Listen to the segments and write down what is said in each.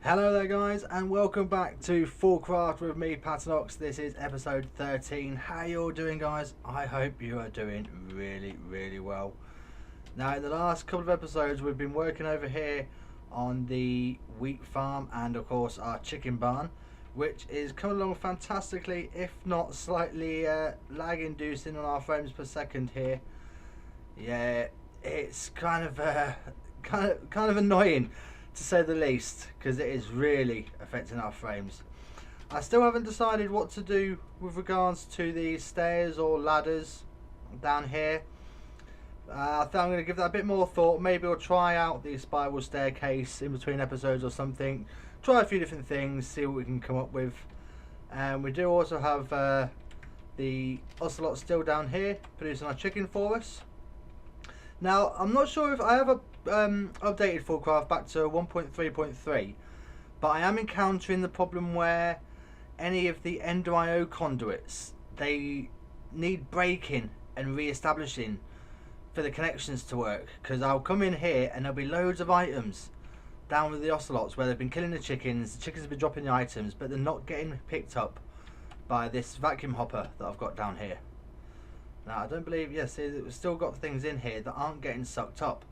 Hello there guys, and welcome back to Foolcraft with me, Patanox. This is episode 13. How you all doing, guys? I hope you are doing really well. Now, in the last couple of episodes we've been working over here on the wheat farm and of course our chicken barn, which is coming along fantastically, if not slightly lag inducing on our frames per second here. Yeah, it's kind of annoying, to say the least, because it is really affecting our frames. I still haven't decided what to do with regards to the stairs or ladders down here. I think I'm going to give that a bit more thought. Maybe I'll try out the spiral staircase in between episodes or something. Try a few different things, see what we can come up with. And we do also have the ocelot still down here producing our chicken for us. Now, I'm not sure if I have updated Foolcraft back to 1.3.3, but I am encountering the problem where any of the Ender IO conduits, they need breaking and re-establishing for the connections to work, because I'll come in here and there'll be loads of items down with the ocelots where they've been killing the chickens have been dropping the items, but they're not getting picked up by this vacuum hopper that I've got down here. Now, I don't believe, yes, we've still got things in here that aren't getting sucked up.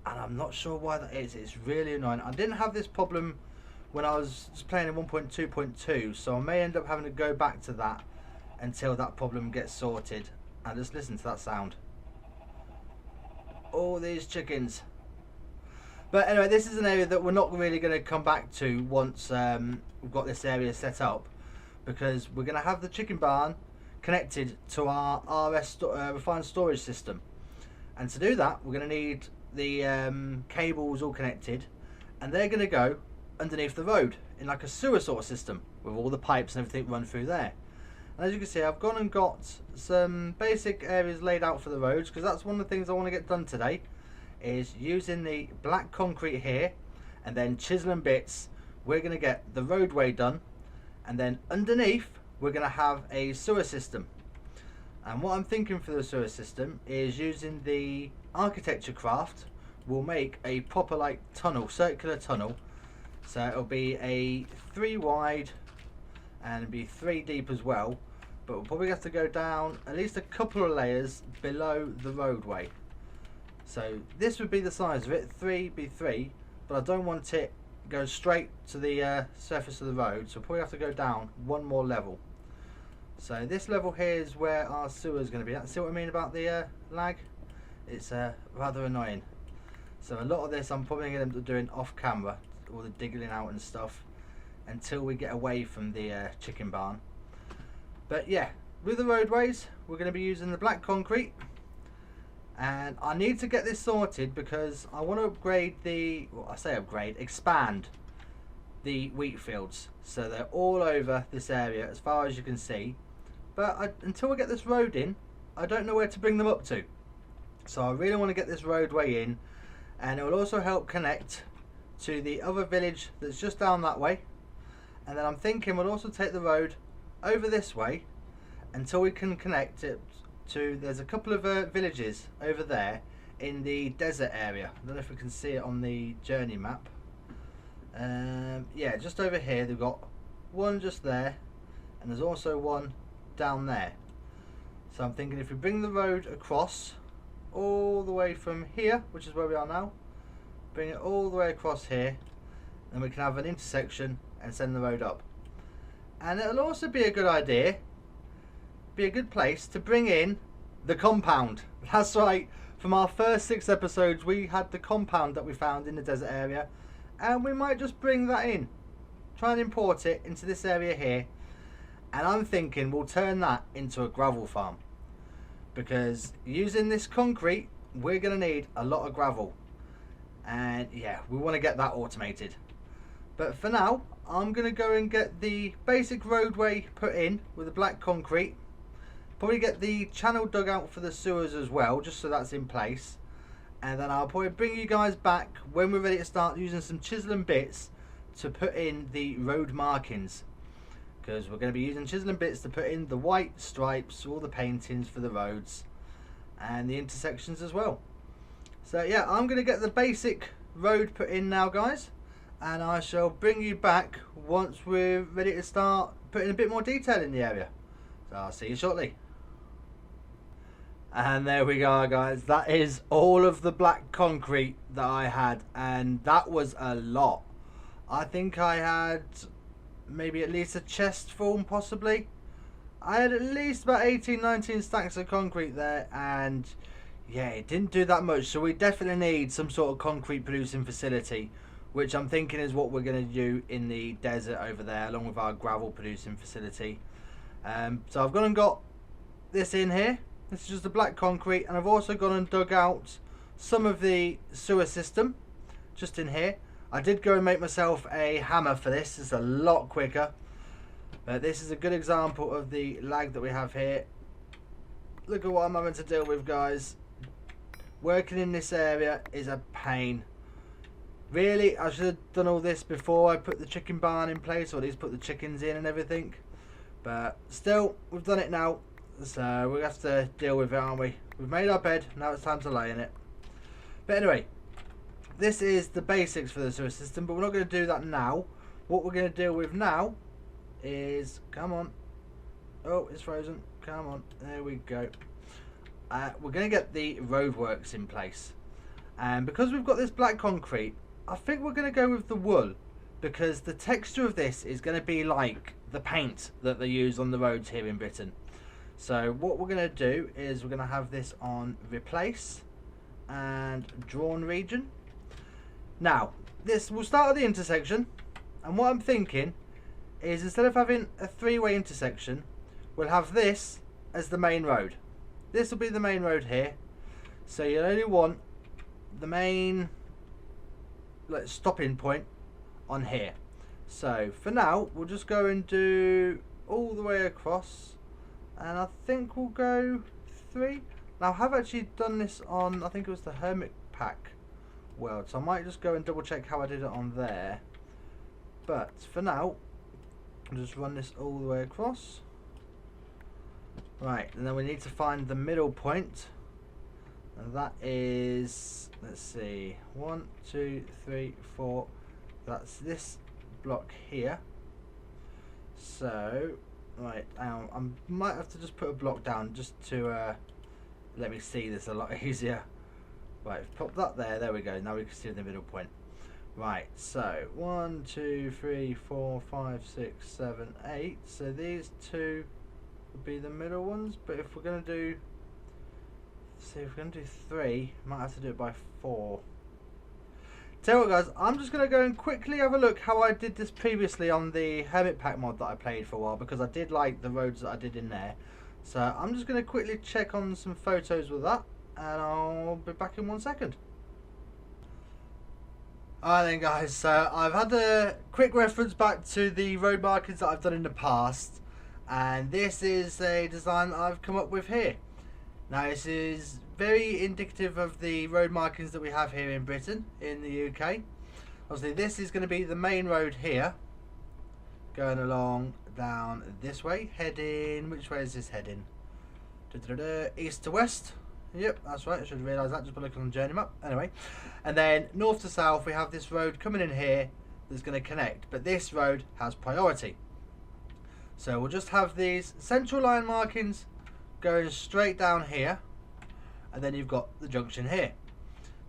And I'm not sure why that is. It's really annoying. I didn't have this problem when I was just playing in 1.2.2, so I may end up having to go back to that until that problem gets sorted. And just listen to that sound. All these chickens. But anyway, this is an area that we're not really going to come back to once we've got this area set up, because we're going to have the chicken barn connected to our refined storage system, and to do that we're going to need the cables all connected, and they're going to go underneath the road in like a sewer sort of system with all the pipes and everything run through there. And as you can see, I've gone and got some basic areas laid out for the roads, because that's one of the things I want to get done today, is using the black concrete here and then chiseling bits. We're going to get the roadway done, and then underneath we're going to have a sewer system. And what I'm thinking for the sewer system is using the architecture craft. We'll make a proper like tunnel, circular tunnel. So it'll be a 3 wide and it'll be 3 deep as well. But we'll probably have to go down at least a couple of layers below the roadway. So this would be the size of it, 3x3, but I don't want it go straight to the surface of the road, so we'll probably have to go down one more level. So this level here is where our sewer is going to be. See what I mean about the lag? It's rather annoying. So a lot of this I'm probably going to end up doing off camera, all the digging out and stuff, until we get away from the chicken barn. But yeah, with the roadways we're going to be using the black concrete, and I need to get this sorted because I want to upgrade the, well, I say upgrade, expand the wheat fields so they're all over this area as far as you can see. But until I get this road in, I don't know where to bring them up to. So I really want to get this roadway in, and it will also help connect to the other village that's just down that way. And then I'm thinking we'll also take the road over this way until we can connect it to, there's a couple of villages over there in the desert area. I don't know if we can see it on the journey map. Yeah, just over here they've got one just there, and there's also one down there. So I'm thinking if we bring the road across all the way from here, which is where we are now, bring it all the way across here, then we can have an intersection and send the road up. And it'll also be a good idea, be a good place to bring in the compound. That's right, from our first 6 episodes we had the compound that we found in the desert area, and we might just bring that in, try and import it into this area here. And I'm thinking we'll turn that into a gravel farm, because using this concrete we're going to need a lot of gravel, and yeah, we want to get that automated. But for now I'm going to go and get the basic roadway put in with the black concrete, probably get the channel dug out for the sewers as well, just so that's in place. And then I'll probably bring you guys back when we're ready to start using some chiseling bits to put in the road markings, because we're going to be using chiseling bits to put in the white stripes, all the paintings for the roads and the intersections as well. So yeah, I'm going to get the basic road put in now, guys, and I shall bring you back once we're ready to start putting a bit more detail in the area. So I'll see you shortly. And there we go, guys. That is all of the black concrete that I had, and that was a lot. I think I had maybe at least a chest full, possibly. I had at least about 18-19 stacks of concrete there, and yeah, it didn't do that much. So we definitely need some sort of concrete producing facility, which I'm thinking is what we're going to do in the desert over there, along with our gravel producing facility. So I've gone and got this in here. This is just the black concrete, and I've also gone and dug out some of the sewer system just in here. I did go and make myself a hammer for this. It's a lot quicker. But this is a good example of the lag that we have here. Look at what I'm having to deal with, guys. Working in this area is a pain. Really, I should have done all this before I put the chicken barn in place, or at least put the chickens in and everything. But still, we've done it now. So we have to deal with it, aren't we? We've made our bed, now it's time to lay in it. But anyway, this is the basics for the sewer system, but we're not going to do that now. What we're going to deal with now is, come on. Oh, it's frozen. Come on. There we go. We're going to get the roadworks in place. And because we've got this black concrete, I think we're going to go with the wool, because the texture of this is going to be like the paint that they use on the roads here in Britain. So what we're going to do is we're going to have this on replace and drawn region. Now, this will start at the intersection, and what I'm thinking is, instead of having a three-way intersection, we'll have this as the main road. This will be the main road here. So you'll only want the main stopping point on here. So for now, we'll just go and do all the way across. And I think we'll go 3. Now I have actually done this on, I think it was the Hermit Pack world, so I might just go and double check how I did it on there. But for now, I'll just run this all the way across. Right, and then we need to find the middle point. And that is, let's see, 1, 2, 3, 4. That's this block here. So right, now I might have to just put a block down just to let me see this a lot easier. Right, pop that there. There we go. Now we can see the middle point. Right, so 1, 2, 3, 4, 5, 6, 7, 8. So these two would be the middle ones. But if we're gonna do, see, if we're gonna do 3, might have to do it by 4. Tell you what, guys, I'm just going to go and quickly have a look how I did this previously on the Hermit Pack mod that I played for a while, because I did like the roads that I did in there. So I'm just going to quickly check on some photos with that, and I'll be back in 1 second. Alright then, guys, so I've had a quick reference back to the road markings that I've done in the past, and this is a design that I've come up with here. Now this is very indicative of the road markings that we have here in Britain, in the UK. Obviously this is going to be the main road here, going along down this way, heading, which way is this heading? East to west. Yep, that's right, I should realise that just by looking on the journey map. Anyway, and then north to south we have this road coming in here that's going to connect, but this road has priority. So we'll just have these central line markings going straight down here, and then you've got the junction here.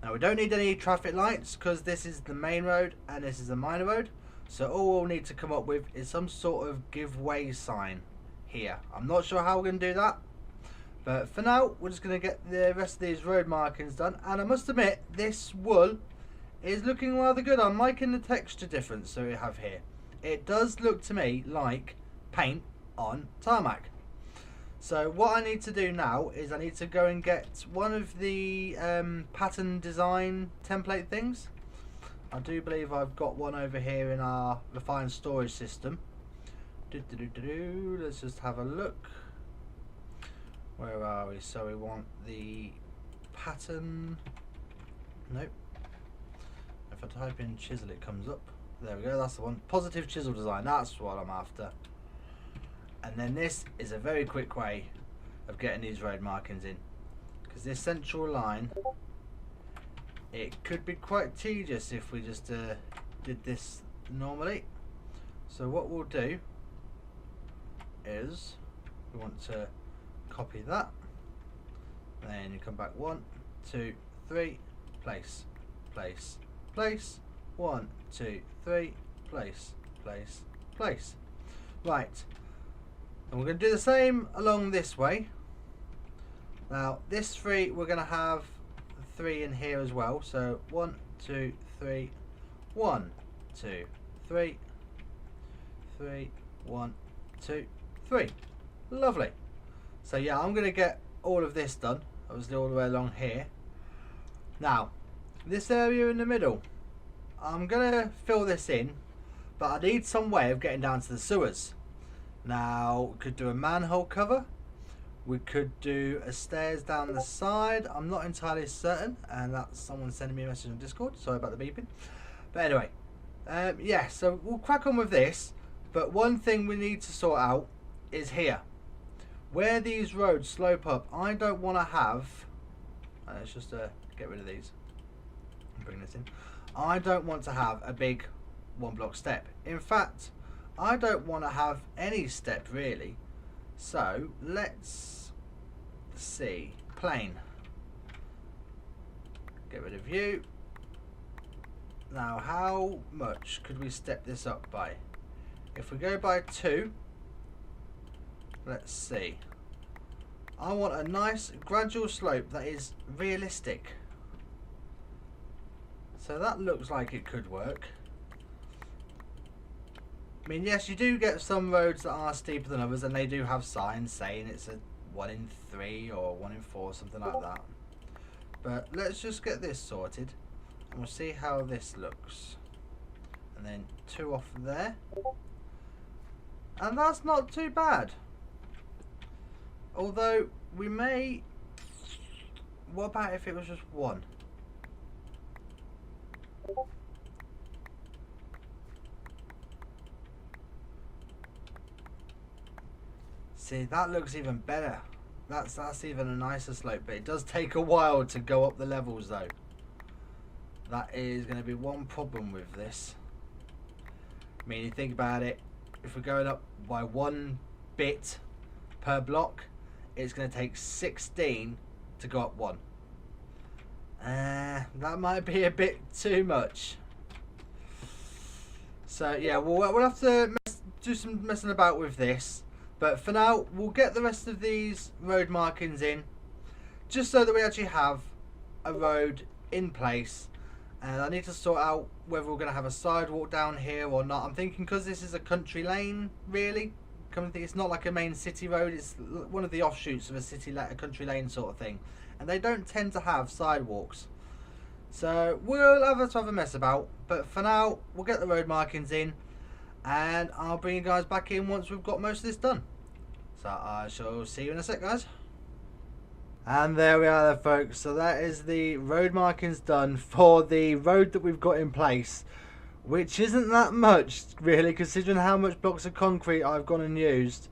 Now we don't need any traffic lights because this is the main road and this is a minor road, so all we'll need to come up with is some sort of give way sign here. I'm not sure how we're going to do that, but for now we're just going to get the rest of these road markings done. And I must admit, this wool is looking rather good. I'm liking the texture difference that we have here. It does look to me like paint on tarmac. So what I need to do now is I need to go and get one of the pattern design template things. I do believe I've got one over here in our refined storage system. Let's just have a look. Where are we? So we want the pattern. Nope. If I type in chisel, it comes up. There we go, that's the one. Positive chisel design, that's what I'm after. And then this is a very quick way of getting these road markings in, because this central line, it could be quite tedious if we just do did this normally. So what we'll do is we want to copy that, then you come back 1, 2, 3, place, place, place, 1, 2, 3, place, place, place. Right, and we're going to do the same along this way. Now this 3, we're going to have 3 in here as well, so 1, 2, 3, 1, 2, 3, 3, 1, 2, 3. Lovely. So yeah, I'm going to get all of this done, obviously all the way along here. Now, this area in the middle, I'm going to fill this in, but I need some way of getting down to the sewers. Now, we could do a manhole cover. We could do a stairs down the side. I'm not entirely certain, and that's someone sending me a message on Discord. Sorry about the beeping. But anyway, yeah, so we'll crack on with this. But one thing we need to sort out is here. Where these roads slope up, I don't want to have... let's just get rid of these and bring this in. I don't want to have a big 1-block step. In fact, I don't want to have any step really. So let's see. Plane. Get rid of you. Now, how much could we step this up by? If we go by 2, let's see. I want a nice gradual slope that is realistic. So that looks like it could work. I mean, yes, you do get some roads that are steeper than others, and they do have signs saying it's a 1 in 3 or 1 in 4, something like that. But let's just get this sorted, and we'll see how this looks. And then 2 off there. And that's not too bad. Although, we may... What about if it was just 1? See, that looks even better. That's even a nicer slope, but it does take a while to go up the levels though. That is going to be one problem with this. I mean, you think about it, if we're going up by 1 bit per block, it's going to take 16 to go up 1. That might be a bit too much. So yeah, we'll have to do some messing about with this. But for now, we'll get the rest of these road markings in, just so that we actually have a road in place. And I need to sort out whether we're going to have a sidewalk down here or not. I'm thinking because this is a country lane, really. It's not like a main city road. It's one of the offshoots of a country lane sort of thing. And they don't tend to have sidewalks. So we'll have a mess about. But for now, we'll get the road markings in. And I'll bring you guys back in once we've got most of this done. So I shall see you in a sec, guys. And there we are there, folks. So that is the road markings done for the road that we've got in place, which isn't that much really, considering how much blocks of concrete I've gone and used.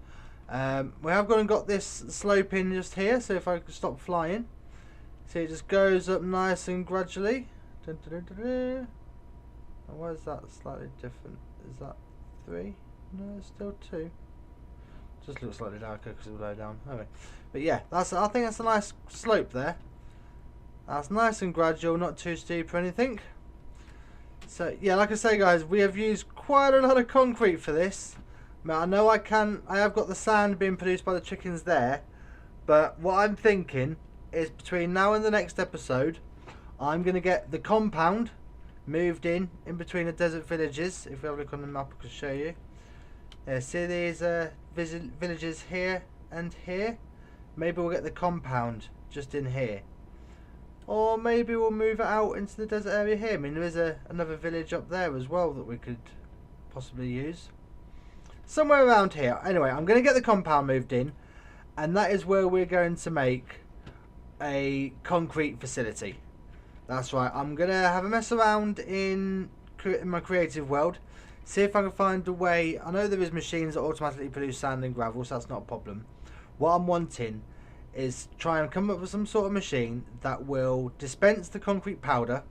We have gone and got this slope in just here, so if I can stop flying, see, it just goes up nice and gradually. Dun, dun, dun, dun, dun. And why is that slightly different? Is that 3? No, it's still 2. Just looks slightly darker because it's low down. Anyway, but yeah, I think that's a nice slope there. That's nice and gradual, not too steep or anything. So yeah, like I say, guys, we have used quite a lot of concrete for this. I know I have got the sand being produced by the chickens there, but what I'm thinking is between now and the next episode, I'm going to get the compound moved in between the desert villages. If we have a look on the map, I can show you. See these villages here and here? Maybe we'll get the compound just in here. Or maybe we'll move it out into the desert area here. I mean, there is another village up there as well that we could possibly use. Somewhere around here. Anyway, I'm going to get the compound moved in, and that is where we're going to make a concrete facility. That's right, I'm going to have a mess around in my creative world. See if I can find a way. I know there is machines that automatically produce sand and gravel, so that's not a problem. What I'm wanting is try and come up with some sort of machine that will dispense the concrete powder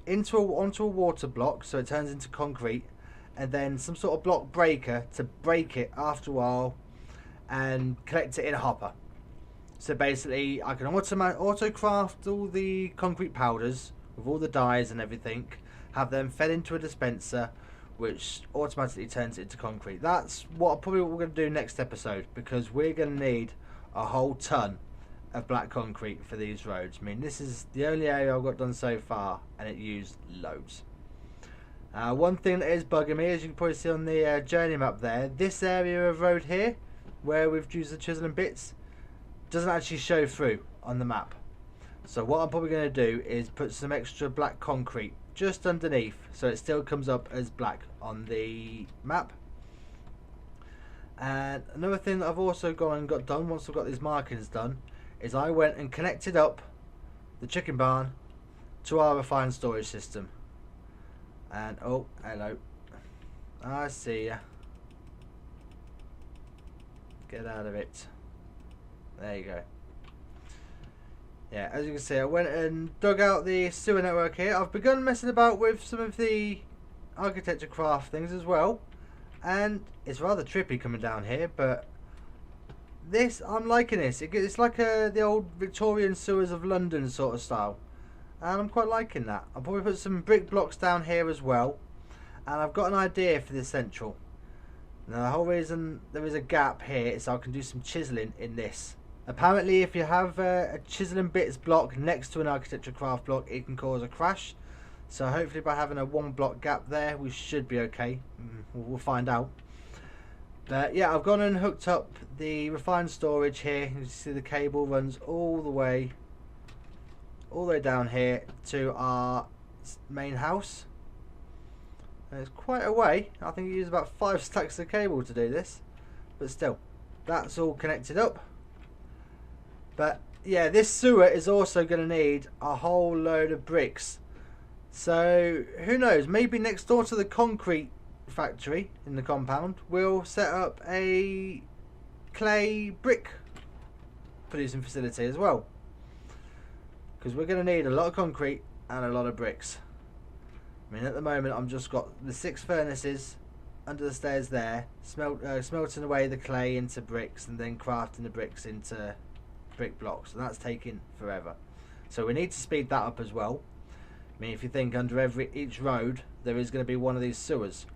onto a water block so it turns into concrete, and then some sort of block breaker to break it after a while and collect it in a hopper. So basically I can auto craft all the concrete powders with all the dyes and everything, have them fed into a dispenser which automatically turns it into concrete. That's probably what we're going to do next episode, because we're going to need a whole ton of black concrete for these roads. I mean, this is the only area I've got done so far and it used loads. One thing that is bugging me, as you can probably see on the journey map there, this area of road here where we've used the chisel and bits doesn't actually show through on the map. So what I'm probably going to do is put some extra black concrete just underneath so it still comes up as black on the map. And another thing that I've also gone and got done once I've got these markings done is I went and connected up the chicken barn to our refined storage system. And oh, hello, I see ya. Get out of it. There you go. Yeah, as you can see, I went and dug out the sewer network here. I've begun messing about with some of the architecture craft things as well, and it's rather trippy coming down here, but I'm liking this. It's like the old Victorian sewers of London sort of style, and I'm quite liking that. I'll probably put some brick blocks down here as well, and I've got an idea for the central. Now the whole reason there is a gap here is so I can do some chiseling in this. Apparently if you have a chisel and bits block next to an architecture craft block, it can cause a crash. So hopefully by having a 1 block gap there, we should be okay. We'll find out. But yeah, I've gone and hooked up the refined storage here. You can see the cable runs all the way down here to our main house. And it's quite a way. I think you use about 5 stacks of cable to do this, but still, that's all connected up. But yeah, this sewer is also going to need a whole load of bricks. So who knows, maybe next door to the concrete factory in the compound we'll set up a clay brick producing facility as well, because we're going to need a lot of concrete and a lot of bricks. I mean, at the moment I've just got the 6 furnaces under the stairs there, smelting away the clay into bricks and then crafting the bricks into brick blocks, and that's taking forever. So we need to speed that up as well. I mean, if you think under each road there is going to be one of these sewers.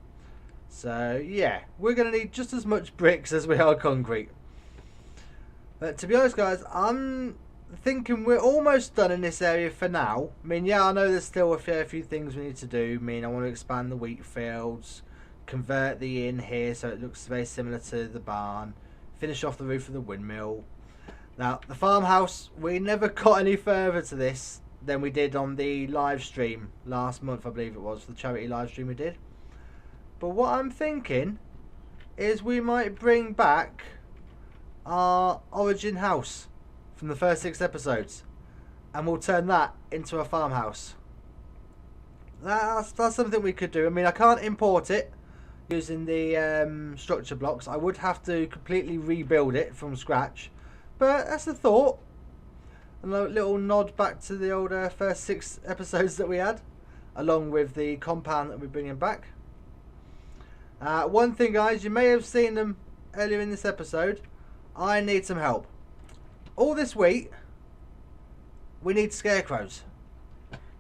So yeah, we're going to need just as much bricks as we are concrete. But to be honest guys, I'm thinking we're almost done in this area for now. I mean, yeah, I know there's still a fair few things we need to do. I mean, I want to expand the wheat fields, convert the inn here so it looks very similar to the barn, finish off the roof of the windmill. Now, the farmhouse, we never got any further to this than we did on the live stream last month, I believe it was, the charity live stream we did. But what I'm thinking is we might bring back our origin house from the first 6 episodes, and we'll turn that into a farmhouse. That's something we could do. I mean, I can't import it using the structure blocks. I would have to completely rebuild it from scratch. But that's the thought. A little nod back to the old first 6 episodes that we had, along with the compound that we're bringing back. One thing, guys, you may have seen them earlier in this episode. I need some help. All this wheat, we need scarecrows.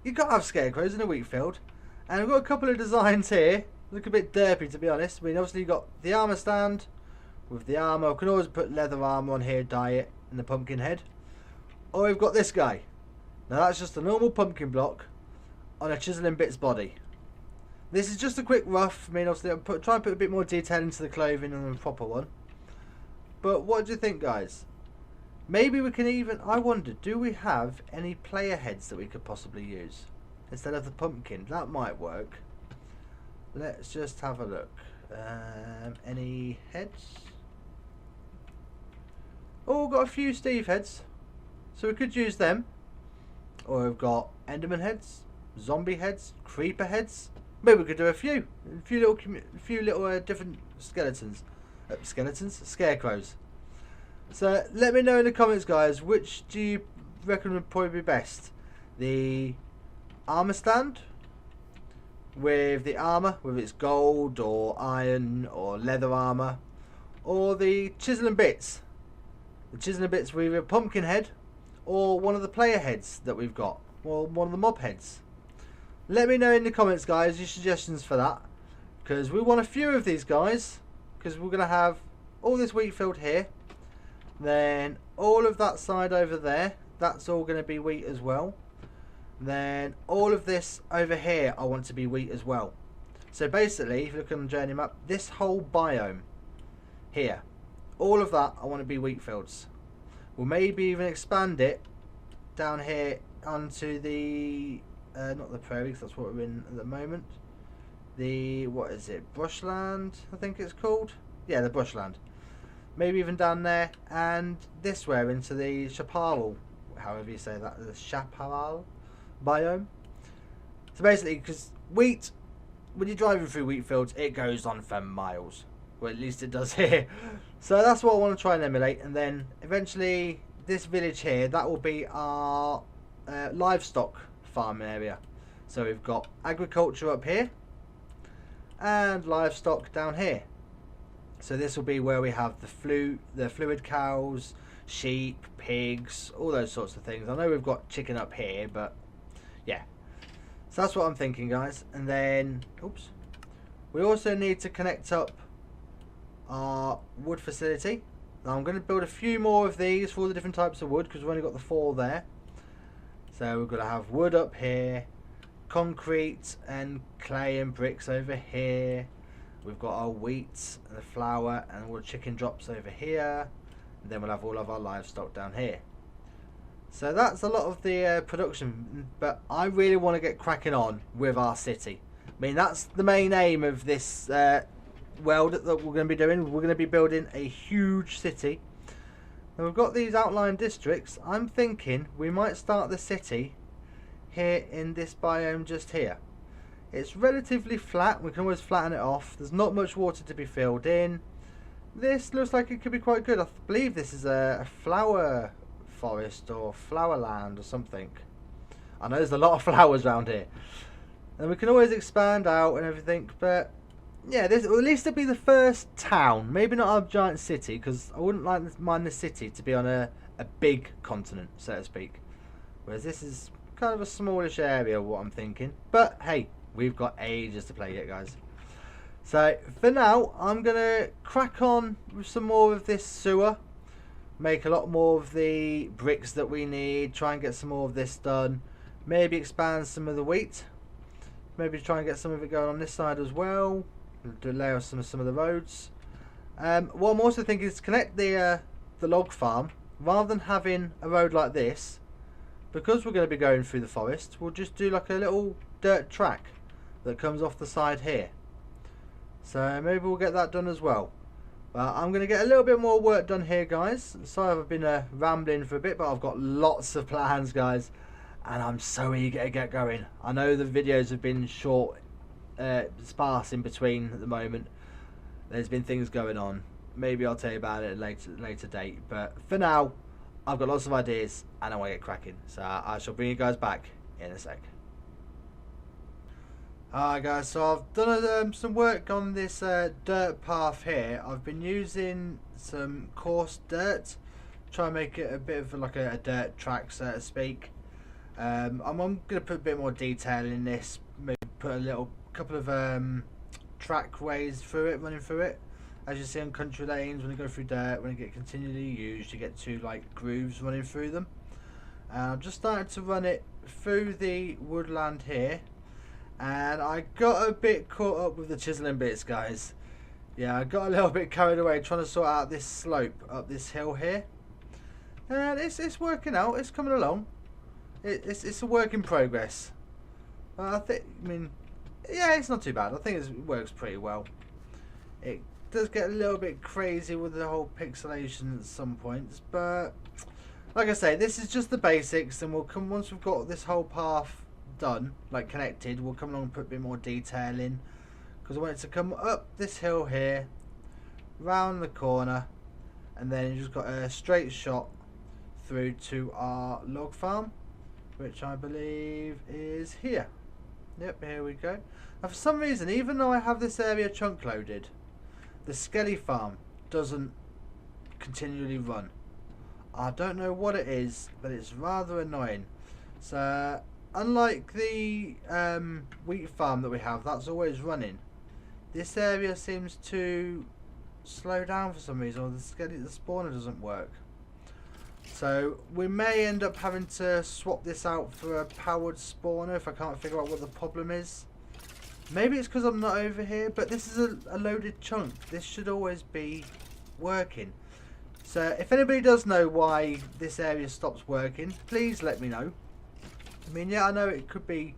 You've got to have scarecrows in a wheat field. And I've got a couple of designs here. Look a bit derpy, to be honest. I mean, obviously you've got the armour stand with the armour. I can always put leather armour on here, dye it, and the pumpkin head. Or we've got this guy. Now that's just a normal pumpkin block on a chisel and bits body. This is just a quick rough. I mean, obviously I'll try and put a bit more detail into the clothing than the proper one. But what do you think, guys? Maybe we can even, I wonder, do we have any player heads that we could possibly use instead of the pumpkin? That might work. Let's just have a look. Any heads? Oh, we've got a few Steve heads, so we could use them. Or we've got Enderman heads, zombie heads, creeper heads. Maybe we could do a few little different skeletons, scarecrows. So let me know in the comments, guys, which do you reckon would probably be best? The armor stand with the armour, whether it's gold or iron or leather armour, or the chisel and bits. The chisel and bits with either a pumpkin head or one of the player heads that we've got, or one of the mob heads. Let me know in the comments, guys, your suggestions for that, because we want a few of these guys, because we're going to have all this wheat field here, then all of that side over there, that's all going to be wheat as well. Then all of this over here I want to be wheat as well. So basically, if you look on the journey map, this whole biome here, all of that I want to be wheat fields. We'll maybe even expand it down here onto the not the prairie, because that's what we're in at the moment. The, what is it, brushland I think it's called. Yeah, the brushland. Maybe even down there, and this way into the chaparral, however you say that, the chaparral biome. So basically, because wheat, when you're driving through wheat fields, it goes on for miles. Well, at least it does here. So that's what I want to try and emulate, and then eventually this village here, that will be our livestock farm area. So we've got agriculture up here and livestock down here. So this will be where we have the fluid cows, sheep, pigs, all those sorts of things. I know we've got chicken up here, but yeah. So that's what I'm thinking, guys. And then, oops, we also need to connect up our wood facility. Now I'm going to build a few more of these for all the different types of wood, because we've only got the 4 there. So we're going to have wood up here, concrete and clay and bricks over here. We've got our wheat and the flour and all the chicken drops over here. And then we'll have all of our livestock down here. So that's a lot of the production, but I really want to get cracking on with our city. I mean, that's the main aim of this world that we're going to be doing. We're going to be building a huge city. And we've got these outlying districts. I'm thinking we might start the city here in this biome just here. It's relatively flat. We can always flatten it off. There's not much water to be filled in. This looks like it could be quite good. I believe this is a flower forest or flower land or something. I know there's a lot of flowers around here. And we can always expand out and everything, but yeah, this will at least be the first town. Maybe not a giant city, because I wouldn't mind the city to be on a big continent, so to speak. Whereas this is kind of a smallish area, what I'm thinking. But hey, we've got ages to play yet, guys. So for now, I'm going to crack on with some more of this sewer. Make a lot more of the bricks that we need. Try and get some more of this done. Maybe expand some of the wheat. Maybe try and get some of it going on this side as well. Delay off some of the roads. What I'm also thinking is to connect the log farm. Rather than having a road like this, because we're going to be going through the forest, we'll just do like a little dirt track that comes off the side here. So maybe we'll get that done as well. But I'm going to get a little bit more work done here, guys. Sorry I've been rambling for a bit, but I've got lots of plans, guys, and I'm so eager to get going. I know the videos have been short, sparse in between at the moment. There's been things going on. Maybe I'll tell you about it at a later date, but for now I've got lots of ideas and I want to get cracking. So I shall bring you guys back in a sec. Alright guys, so I've done some work on this dirt path here. I've been using some coarse dirt, try and make it a bit of like a dirt track, so to speak. I'm going to put a bit more detail in this, maybe put a couple of track ways through it, running through it. As you see on country lanes, when you go through dirt, when you get continually used, you get 2 like grooves running through them. I've just started to run it through the woodland here, and I got a bit caught up with the chiseling bits, guys. Yeah, I got a little bit carried away trying to sort out this slope up this hill here, and it's working out. It's coming along. It's a work in progress. I mean, yeah, it's not too bad. I think it works pretty well. It does get a little bit crazy with the whole pixelation at some points, but like I say, this is just the basics, and we'll come once we've got this whole path done, like connected, we'll come along and put a bit more detail in, because I want it to come up this hill here, round the corner, and then you just got a straight shot through to our log farm, which I believe is here. Yep, here we go. Now for some reason, even though I have this area chunk loaded, the Skelly farm doesn't continually run. I don't know what it is, but it's rather annoying. So unlike the wheat farm that we have, that's always running, this area seems to slow down for some reason, or the spawner doesn't work. So we may end up having to swap this out for a powered spawner if I can't figure out what the problem is. Maybe it's because I'm not over here, but this is a loaded chunk. This should always be working. So if anybody does know why this area stops working, please let me know. I mean, yeah, I know it could be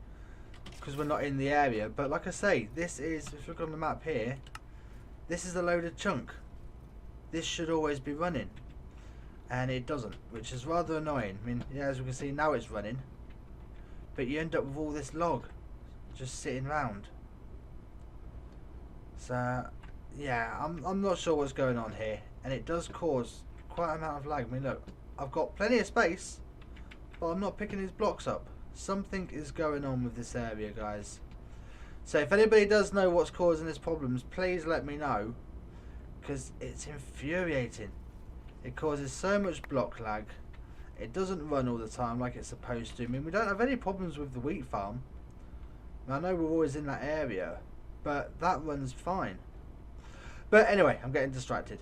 because we're not in the area, but like I say, this is, if you look on the map here, this is a loaded chunk. This should always be running, and it doesn't, which is rather annoying. I mean, yeah, as we can see now it's running, but you end up with all this log just sitting around. So yeah, I'm not sure what's going on here, and it does cause quite an amount of lag. I mean, look, I've got plenty of space, but I'm not picking these blocks up. Something is going on with this area, guys. So if anybody does know what's causing these problems, please let me know, because it's infuriating. It causes so much block lag. It doesn't run all the time like it's supposed to. I mean, we don't have any problems with the wheat farm. I know we're always in that area, but that runs fine. But anyway, I'm getting distracted.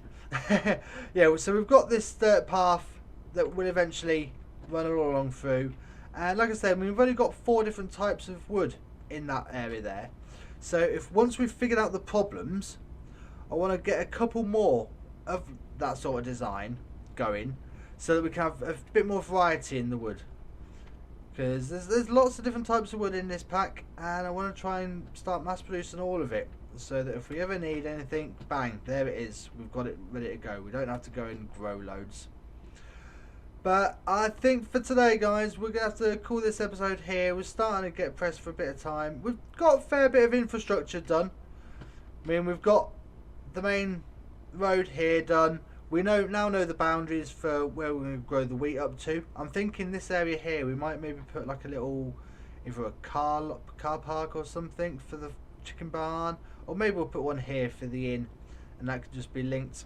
Yeah, so we've got this dirt path that will eventually run all along through. And like I said, we've only got 4 different types of wood in that area there. So if once we've figured out the problems, I want to get a couple more of that sort of design going, so that we can have a bit more variety in the wood. Because there's lots of different types of wood in this pack, and I want to try and start mass producing all of it, so that if we ever need anything, bang, there it is. We've got it ready to go. We don't have to go and grow loads. But I think for today, guys, we're going to have to call this episode here. We're starting to get pressed for a bit of time. We've got a fair bit of infrastructure done. I mean, we've got the main road here done. We now know the boundaries for where we're going to grow the wheat up to. I'm thinking this area here, we might maybe put like a little, either a car park or something for the chicken barn. Or maybe we'll put one here for the inn, and that could just be linked.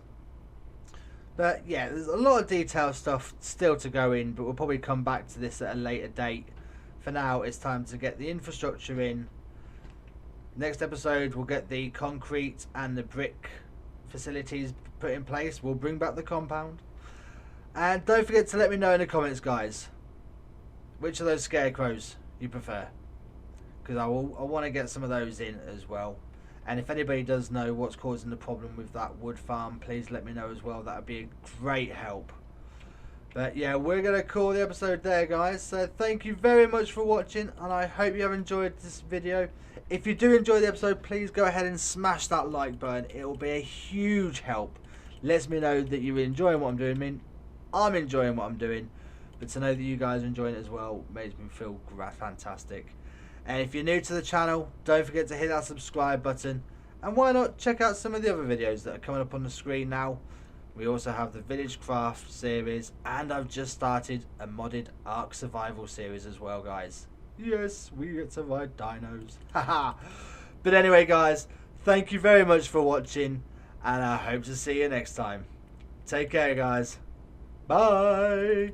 But yeah, there's a lot of detailed stuff still to go in, but we'll probably come back to this at a later date. For now, it's time to get the infrastructure in. Next episode, we'll get the concrete and the brick facilities put in place. We'll bring back the compound. And don't forget to let me know in the comments, guys, which of those scarecrows you prefer. Because I want to get some of those in as well. And if anybody does know what's causing the problem with that wood farm, please let me know as well. That would be a great help. But yeah, we're going to call the episode there, guys. So thank you very much for watching, and I hope you have enjoyed this video. If you do enjoy the episode, please go ahead and smash that like button. It will be a huge help. Lets me know that you're enjoying what I'm doing. I mean, I'm enjoying what I'm doing. But to know that you guys are enjoying it as well makes me feel fantastic. And if you're new to the channel, don't forget to hit that subscribe button. And why not check out some of the other videos that are coming up on the screen now. We also have the Village Craft series, and I've just started a modded Ark Survival series as well, guys. Yes, we get to ride dinos. Haha. But anyway, guys, thank you very much for watching, and I hope to see you next time. Take care, guys. Bye.